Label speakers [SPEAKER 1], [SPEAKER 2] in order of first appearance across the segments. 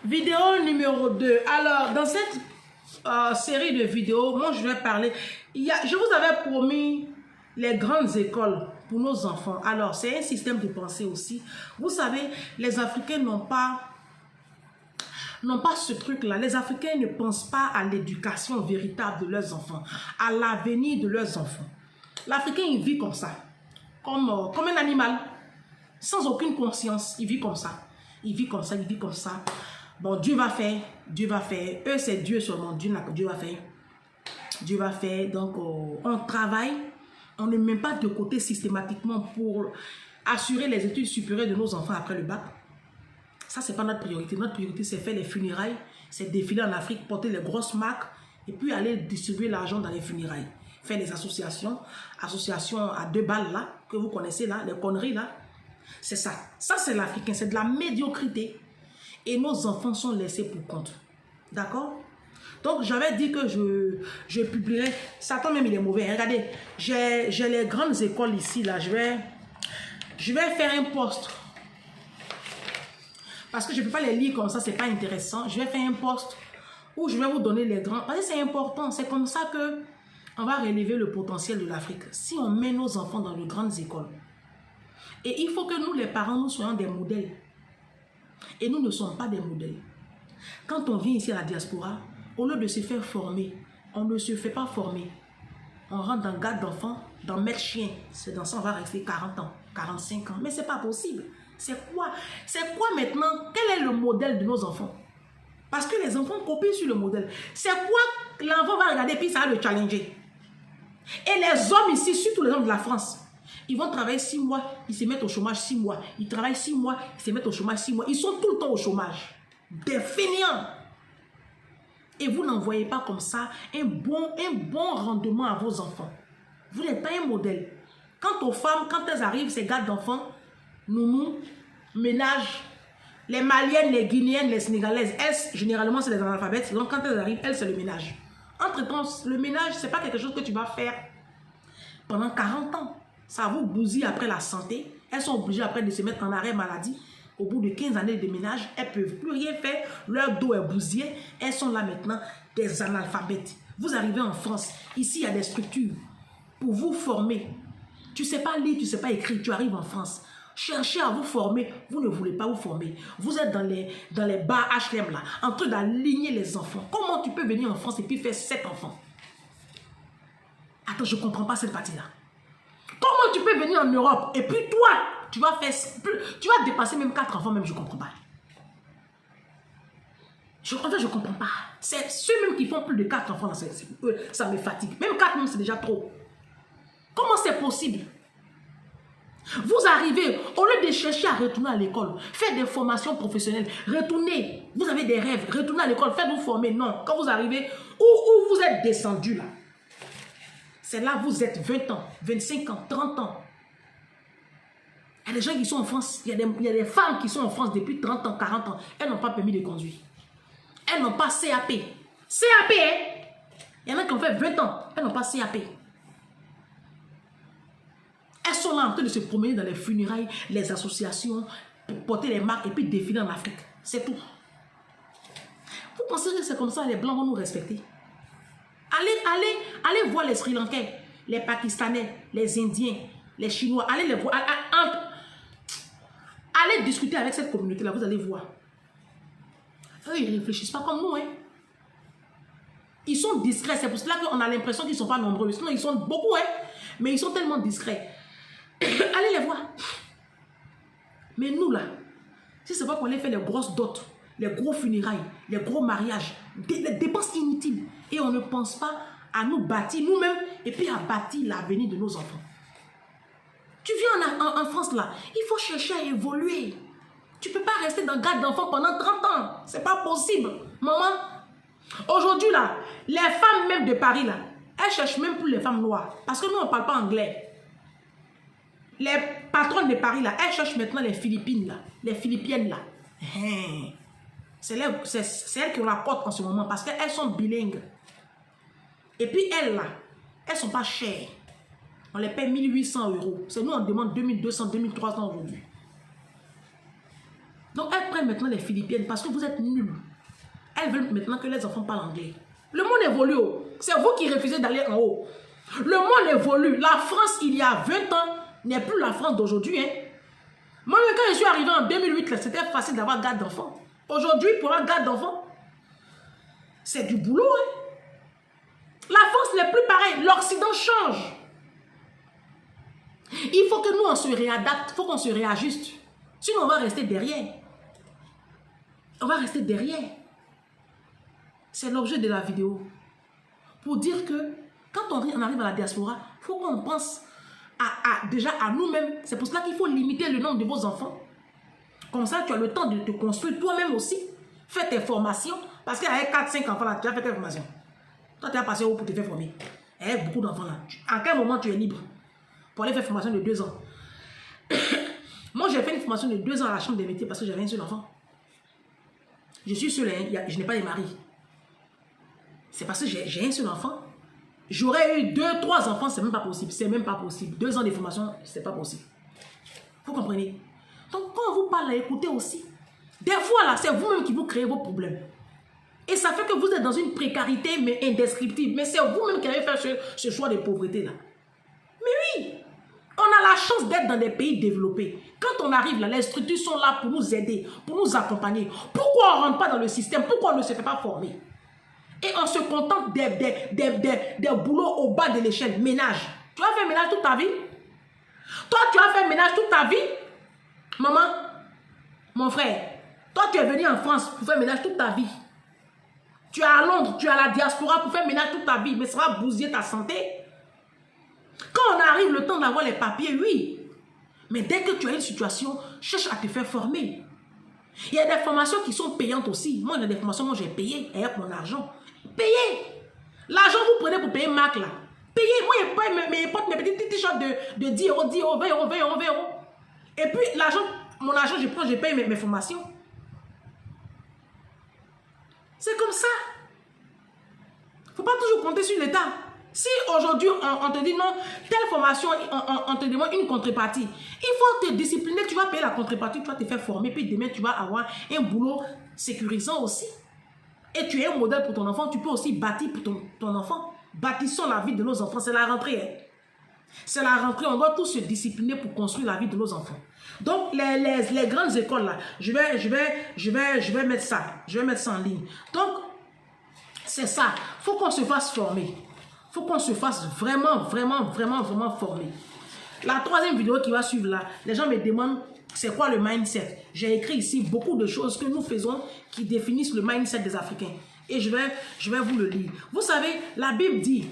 [SPEAKER 1] Vidéo numéro 2. Alors, dans cette série de vidéos, moi, je vais parler... je vous avais promis les grandes écoles pour nos enfants. Alors, c'est un système de pensée aussi. Vous savez, les Africains n'ont pas ce truc-là. Les Africains ne pensent pas à l'éducation véritable de leurs enfants, à l'avenir de leurs enfants. L'Africain, il vit comme ça, comme un animal, sans aucune conscience. Il vit comme ça. Il vit comme ça, il vit comme ça. Bon, Dieu va faire, Dieu va faire. Eux, c'est Dieu seulement. Dieu va faire. Dieu va faire. Donc, on travaille. On ne met pas de côté systématiquement pour assurer les études supérieures de nos enfants après le bac. Ça, c'est pas notre priorité. Notre priorité, c'est faire les funérailles, c'est défiler en Afrique, porter les grosses marques et puis aller distribuer l'argent dans les funérailles. Faire des associations à 2 balles là, que vous connaissez là, les conneries là. C'est ça. Ça, c'est l'Africain. C'est de la médiocrité. Et nos enfants sont laissés pour compte. D'accord? Donc, j'avais dit que je publierais. Satan même, il est mauvais. Regardez, j'ai les grandes écoles ici, là. Je vais faire un post. Parce que je ne peux pas les lire comme ça, c'est pas intéressant. Je vais faire un post où je vais vous donner les grands. Parce que c'est important. C'est comme ça que on va relever le potentiel de l'Afrique. Si on met nos enfants dans de grandes écoles. Et il faut que nous, les parents, nous soyons des modèles. Et nous ne sommes pas des modèles. Quand on vient ici à la diaspora, au lieu de se faire former, on ne se fait pas former. On rentre dans garde d'enfants, dans maître chien. C'est dans ça on va rester 40 ans, 45 ans. Mais ce n'est pas possible. C'est quoi maintenant? Quel est le modèle de nos enfants? Parce que les enfants copient sur le modèle. C'est quoi l'enfant va regarder puis ça va le challenger? Et les hommes ici, surtout les hommes de la France, ils vont travailler 6 mois, ils se mettent au chômage 6 mois. Ils travaillent 6 mois, ils se mettent au chômage 6 mois. Ils sont tout le temps au chômage. Des fainéants. Et vous n'envoyez pas comme ça un bon rendement à vos enfants. Vous n'êtes pas un modèle. Quant aux femmes, quand elles arrivent, ces gardes d'enfants, nounous, ménages, les Maliennes, les Guinéennes, les Sénégalaises, elles, généralement, c'est les analphabètes. Donc, quand elles arrivent, elles, c'est le ménage. Entre-temps, le ménage, ce n'est pas quelque chose que tu vas faire pendant 40 ans. Ça vous bousille après la santé. Elles sont obligées après de se mettre en arrêt maladie. Au bout de 15 années de ménage, elles ne peuvent plus rien faire. Leur dos est bousillé. Elles sont là maintenant des analphabètes. Vous arrivez en France. Ici, il y a des structures pour vous former. Tu ne sais pas lire, tu ne sais pas écrire. Tu arrives en France. Cherchez à vous former. Vous ne voulez pas vous former. Vous êtes dans les bars HLM là, en train d'aligner les enfants. Comment tu peux venir en France et puis faire 7 enfants? Attends, je ne comprends pas cette partie-là. Comment tu peux venir en Europe et puis toi, tu vas dépasser même 4 enfants, même je ne comprends pas. Je ne comprends pas. C'est ceux-mêmes qui font plus de 4 enfants, ça me fatigue. Même 4 même, c'est déjà trop. Comment c'est possible? Vous arrivez, au lieu de chercher à retourner à l'école, faire des formations professionnelles, retournez, vous avez des rêves, retournez à l'école, faites-vous former. Non, quand vous arrivez, où vous êtes descendu là, c'est là vous êtes 20 ans, 25 ans, 30 ans. Il y a des gens qui sont en France, il y a des femmes qui sont en France depuis 30 ans, 40 ans. Elles n'ont pas permis de conduire. Elles n'ont pas CAP. CAP, hein? Il y en a qui ont fait 20 ans, elles n'ont pas CAP. Elles sont là en train de se promener dans les funérailles, les associations, pour porter les marques et puis défiler en Afrique. C'est tout. Vous pensez que c'est comme ça les Blancs vont nous respecter? Allez voir les Sri Lankais, les Pakistanais, les Indiens, les Chinois. Allez les voir. Allez discuter avec cette communauté-là, vous allez voir. Eux, ils ne réfléchissent pas comme nous. Hein. Ils sont discrets. C'est pour cela qu'on a l'impression qu'ils ne sont pas nombreux. Sinon, ils sont beaucoup. Hein. Mais ils sont tellement discrets. Allez les voir. Mais nous, là, si c'est pas qu'on allait faire les grosses dots, les gros funérailles, les gros mariages, les dépenses inutiles, et on ne pense pas à nous bâtir nous-mêmes et puis à bâtir l'avenir de nos enfants. Tu viens en France là, il faut chercher à évoluer. Tu ne peux pas rester dans garde d'enfants pendant 30 ans. C'est pas possible. Maman, aujourd'hui là, les femmes même de Paris là, elles cherchent même plus les femmes noires. Parce que nous, on ne parle pas anglais. Les patronnes de Paris là, elles cherchent maintenant les Philippines là, les Philippiennes là. C'est elles qui ont la porte en ce moment parce qu'elles sont bilingues. Et puis elles là, elles ne sont pas chères. On les paie 1800 €. C'est nous, on demande 2200, 2300 aujourd'hui. Donc, elles prennent maintenant les Philippiennes parce que vous êtes nuls. Elles veulent maintenant que les enfants parlent anglais. Le monde évolue. C'est vous qui refusez d'aller en haut. Le monde évolue. La France, il y a 20 ans, n'est plus la France d'aujourd'hui. Hein. Moi, quand je suis arrivé en 2008, c'était facile d'avoir garde d'enfants. Aujourd'hui, pour avoir garde d'enfants, c'est du boulot. Hein. La France n'est plus pareil. L'Occident change. Il faut que nous, on se réadapte. Il faut qu'on se réajuste. Sinon, on va rester derrière. On va rester derrière. C'est l'objet de la vidéo. Pour dire que quand on arrive à la diaspora, il faut qu'on pense déjà à nous-mêmes. C'est pour cela qu'il faut limiter le nombre de vos enfants. Comme ça, tu as le temps de te construire toi-même aussi. Fais tes formations. Parce qu'avec 4-5 enfants, là, tu as fait tes formations. Toi, tu as passé où pour te faire former? Avec beaucoup d'enfants là. À quel moment tu es libre pour aller faire une formation de 2 ans? Moi, j'ai fait une formation de 2 ans à la chambre des métiers parce que j'avais un seul enfant. Je suis seul, hein, je n'ai pas de mari. C'est parce que j'ai un seul enfant. J'aurais eu 2-3 enfants, c'est même pas possible. C'est même pas possible. 2 ans de formation, c'est pas possible. Vous comprenez? Donc, quand on vous parle, écoutez aussi. Des fois, là, c'est vous-même qui vous créez vos problèmes. Et ça fait que vous êtes dans une précarité, mais indescriptible. Mais c'est vous-même qui avez fait ce choix de pauvreté-là. Mais oui, on a la chance d'être dans des pays développés. Quand on arrive là, les structures sont là pour nous aider, pour nous accompagner. Pourquoi on ne rentre pas dans le système? Pourquoi on ne se fait pas former? Et on se contente des boulots au bas de l'échelle. Ménage. Tu as fait ménage toute ta vie? Toi, tu as fait ménage toute ta vie? Maman, mon frère, toi, tu es venu en France pour faire ménage toute ta vie. Tu es à Londres, tu es à la diaspora pour faire ménage toute ta vie, mais ça va bousiller ta santé. Quand on arrive le temps d'avoir les papiers, oui. Mais dès que tu as une situation, cherche à te faire former. Il y a des formations qui sont payantes aussi. Moi, il y a des formations que j'ai payées avec mon argent. Payez. L'argent vous prenez pour payer Mac là. Payez. Moi, je paye mes petits t-shirts de 10 euros, 10 euros, 20 euros, 20 euros, 20 euros. Et puis, mon argent, je prends, je paye mes formations. C'est comme ça. Il ne faut pas toujours compter sur l'État. Si aujourd'hui, on te dit non, telle formation, on te demande une contrepartie, il faut te discipliner, tu vas payer la contrepartie, tu vas te faire former, puis demain, tu vas avoir un boulot sécurisant aussi. Et tu es un modèle pour ton enfant, tu peux aussi bâtir pour ton enfant. Bâtissons la vie de nos enfants, c'est la rentrée. Hein. C'est la rentrée, on doit tous se discipliner pour construire la vie de nos enfants. Donc, les grandes écoles, là, je vais mettre ça. Je vais mettre ça en ligne. Donc, c'est ça. Il faut qu'on se fasse former. Il faut qu'on se fasse vraiment former. La troisième vidéo qui va suivre là, les gens me demandent c'est quoi le mindset. J'ai écrit ici beaucoup de choses que nous faisons qui définissent le mindset des Africains. Et je vais vous le lire. Vous savez, la Bible dit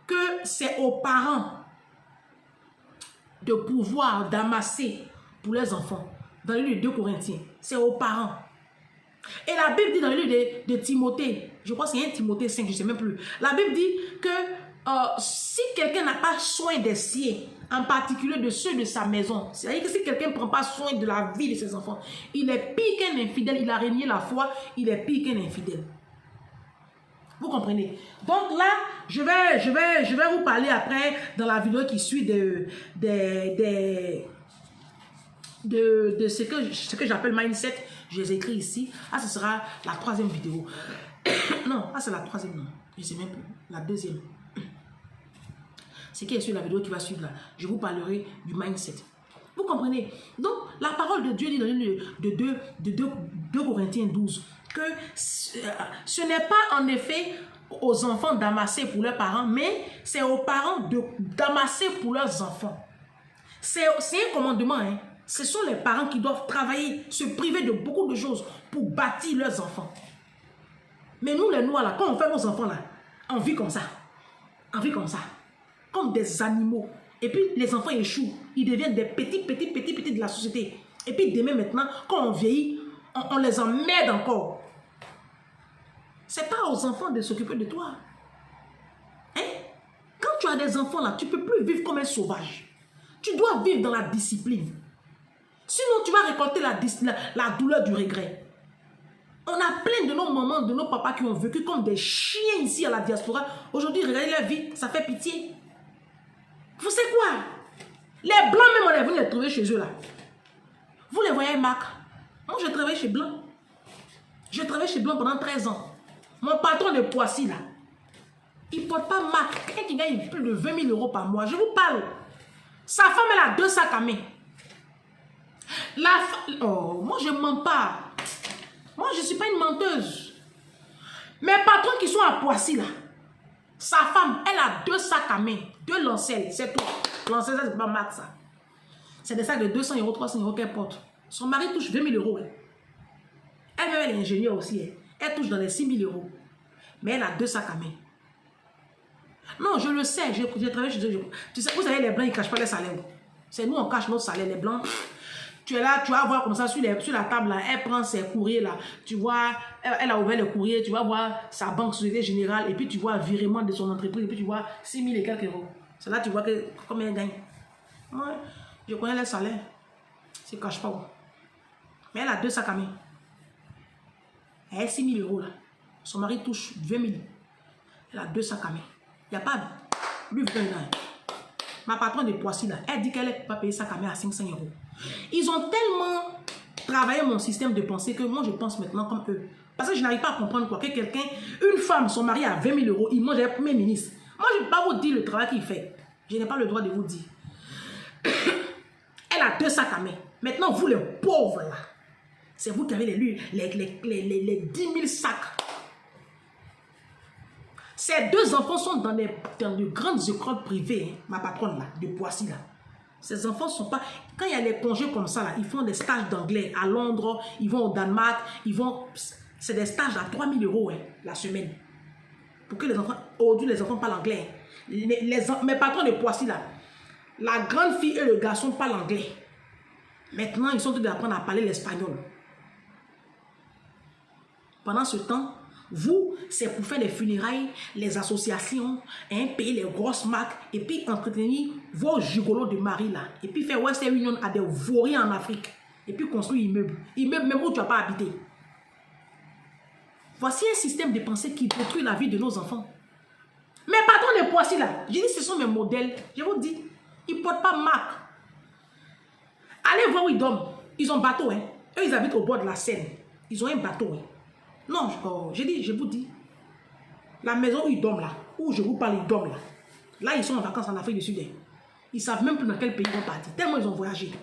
[SPEAKER 1] que c'est aux parents de pouvoir d'amasser pour les enfants. Dans le livre de 2 Corinthiens, c'est aux parents. Et la Bible dit dans le livre de Timothée, je crois que c'est 1 Timothée 5, je ne sais même plus. La Bible dit que si quelqu'un n'a pas soin des siens, en particulier de ceux de sa maison, c'est-à-dire que si quelqu'un ne prend pas soin de la vie de ses enfants, il est pire qu'un infidèle, il a renié la foi, il est pire qu'un infidèle. Vous comprenez? Donc là, je vais vous parler après, dans la vidéo qui suit de ce que j'appelle mindset. Je les écris ici. Ah, ce sera la 3e vidéo. Non, ah, c'est la 3e, non. Je ne sais même plus. La 2e. C'est qui est sur la vidéo qui va suivre là. Je vous parlerai du mindset. Vous comprenez? Donc, la parole de Dieu dit dans le livre de 2 Corinthiens 12 que ce n'est pas en effet aux enfants d'amasser pour leurs parents, mais c'est aux parents d'amasser pour leurs enfants. C'est un commandement, hein. Ce sont les parents qui doivent travailler, se priver de beaucoup de choses pour bâtir leurs enfants. Mais nous, les Noirs, là, quand on fait nos enfants, là, on vit comme ça. On vit comme ça. Comme des animaux. Et puis, les enfants échouent. Ils deviennent des petits de la société. Et puis, demain, maintenant, quand on vieillit, on les emmerde encore. C'est pas aux enfants de s'occuper de toi. Hein? Quand tu as des enfants, là, tu ne peux plus vivre comme un sauvage. Tu dois vivre dans la discipline. Sinon, tu vas récolter la douleur du regret. On a plein de nos mamans, de nos papas qui ont vécu comme des chiens ici à la diaspora. Aujourd'hui, regardez leur vie, ça fait pitié. Vous savez quoi? Les blancs même, on est venu les trouver chez eux là. Vous les voyez, Mac. Moi, je travaille chez Blanc. Je travaille chez Blanc pendant 13 ans. Mon patron de Poissy, là, il ne porte pas Mac. Quelqu'un qui gagne plus de 20 000 euros par mois. Je vous parle. Sa femme, elle a 2 sacs à main. Oh, moi, je ne mens pas. Moi, je ne suis pas une menteuse. Mes patrons qui sont à Poissy, là, sa femme, elle a 2 sacs à main. 2 lancelles, c'est tout. Lancelles, c'est pas Mac, ça. C'est des sacs de 200 euros, 300 euros qu'elle porte. Son mari touche 20 000 euros. Hein. Elle-même, elle est ingénieure aussi. Hein. Elle touche dans les 6 000 euros. Mais elle a 2 sacs à main. Non, je le sais. J'ai travaillé chez eux. Tu sais, vous savez, les Blancs, ils ne cachent pas les salaires. C'est nous, on cache notre salaire. Les Blancs, tu es là, tu vas voir comme ça, sur la table, là, elle prend ses courriers, là. Tu vois, elle a ouvert le courrier. Tu vas voir sa banque Société Générale. Et puis, tu vois virement de son entreprise. Et puis, tu vois 6 000 et quelques euros. C'est là que tu vois combien elle gagne. Moi, je connais les salaires. Je ne cache pas. Mais elle a 2 sacs à main. Elle a 6 000 euros, là. Son mari touche 20 000. Elle a 2 sacs à main. Il n'y a pas lui 20 ans. Ma patronne de Poissy, là, elle dit qu'elle ne peut pas payer sa caméra à 500 euros. Ils ont tellement travaillé mon système de pensée que moi, je pense maintenant comme eux. Parce que je n'arrive pas à comprendre quoi. Que quelqu'un, une femme, son mari a 20 000 euros, il mange avec le premier ministre. Moi, je ne vais pas vous dire le travail qu'il fait. Je n'ai pas le droit de vous dire. Elle a 2 sacs à main. Maintenant, vous les pauvres, là, c'est vous qui avez les 10 000 sacs. Ces 2 enfants sont dans de grandes écoles privées, hein, ma patronne là, de Poissy là. Ces enfants sont pas... Quand il y a les congés comme ça, là, ils font des stages d'anglais à Londres, ils vont au Danemark, ils vont... C'est des stages à 3 000 euros hein, la semaine. Pour que les enfants... Aujourd'hui, les enfants parlent anglais. Mes patrons de Poissy là, la grande fille et le garçon parlent anglais. Maintenant, ils sont tous d'apprendre à parler l'espagnol. Pendant ce temps, vous, c'est pour faire les funérailles, les associations, hein, payer les grosses marques, et puis entretenir vos gigolos de mari là. Et puis faire Western Union à des vauriens en Afrique. Et puis construire immeubles. Immeubles même où tu n'as pas habité. Voici un système de pensée qui détruit la vie de nos enfants. Mes patrons de Poissy là, je dis ce sont mes modèles. Je vous dis, ils ne portent pas marque. Allez voir où ils dorment. Ils ont un bateau. Hein. Eux, ils habitent au bord de la Seine. Ils ont un bateau. Hein. Non, je vous dis, la maison où ils dorment là, où je vous parle, ils dorment là. Là, ils sont en vacances en Afrique du Sud. Ils ne savent même plus dans quel pays ils vont partir. Tellement ils ont voyagé.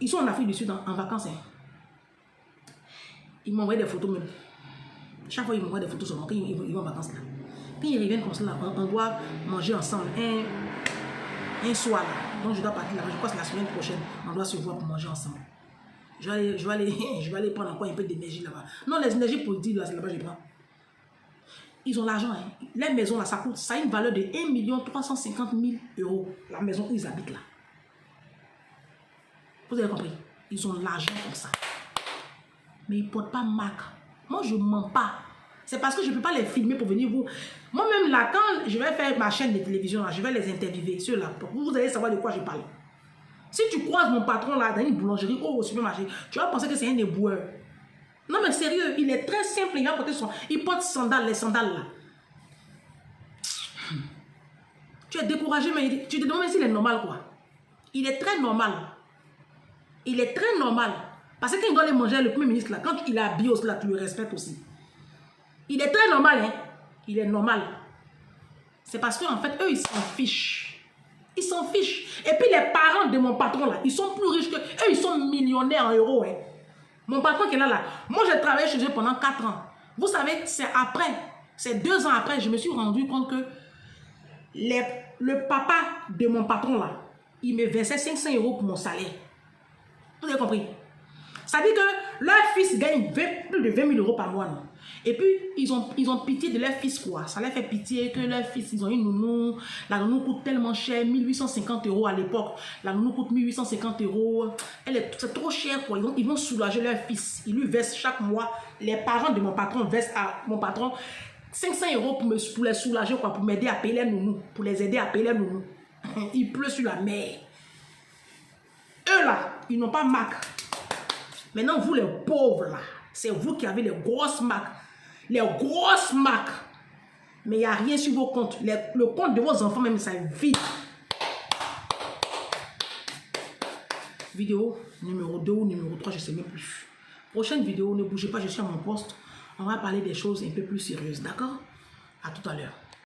[SPEAKER 1] Ils sont en Afrique du Sud en vacances. Hein. Ils m'envoient des photos même. Chaque fois, ils m'envoient des photos seulement quand ils vont en vacances là. Quand ils reviennent comme ça, là, on doit manger ensemble un soir là. Donc je dois partir là. Je crois que c'est la semaine prochaine. On doit se voir pour manger ensemble. Je vais aller prendre encore un peu d'énergie là-bas. Non, les énergies positives là, c'est là-bas que je prends. Ils ont l'argent. Hein. Les maisons là, ça a une valeur de 1 350 000 euros. La maison où ils habitent là. Vous avez compris? Ils ont l'argent comme ça. Mais ils ne portent pas marque. Moi, je ne mens pas. C'est parce que je ne peux pas les filmer pour venir vous... Moi-même là, quand je vais faire ma chaîne de télévision, là, je vais les interviewer sur la... Vous allez savoir de quoi je parle. Si tu croises mon patron là dans une boulangerie ou au supermarché, tu vas penser que c'est un éboueur. Non mais sérieux, il est très simple. Il porte les sandales là. Tu es découragé, mais tu te demandes s'il est normal quoi. Il est très normal. Il est très normal. Parce que quand il doit aller manger le premier ministre là, quand il est habillé aussi là, tu le respectes aussi. Il est très normal, hein. Il est normal. C'est parce qu'en fait, eux, ils s'en fichent. Ils s'en fichent. Et puis les parents de mon patron là, ils sont plus riches que... Eux, ils sont millionnaires en euros. Hein. Mon patron qui est là, moi j'ai travaillé chez eux pendant 4 ans. Vous savez, c'est après, c'est 2 ans après, je me suis rendu compte que le papa de mon patron là, il me versait 500 euros pour mon salaire. Vous avez compris? Ça veut dire que leur fils gagne plus de 20 000 euros par mois. Non? Et puis, ils ont pitié de leur fils, quoi. Ça leur fait pitié que leur fils, ils ont une nounou. La nounou coûte tellement cher, 1850 euros à l'époque. La nounou coûte 1850 euros. C'est trop cher, quoi. Ils vont soulager leur fils. Ils lui versent chaque mois. Les parents de mon patron versent à mon patron 500 euros pour les soulager, quoi, pour m'aider à payer les nounous. Pour les aider à payer les nounous. Il pleut sur la mer. Eux, là, ils n'ont pas marque. Maintenant, vous, les pauvres, là, c'est vous qui avez les grosses marques. Les grosses marques. Mais il n'y a rien sur vos comptes. Le compte de vos enfants, même, ça est vide. vidéo numéro 2 ou numéro 3, je ne sais même plus. Prochaine vidéo, ne bougez pas, je suis à mon poste. On va parler des choses un peu plus sérieuses, d'accord? À tout à l'heure.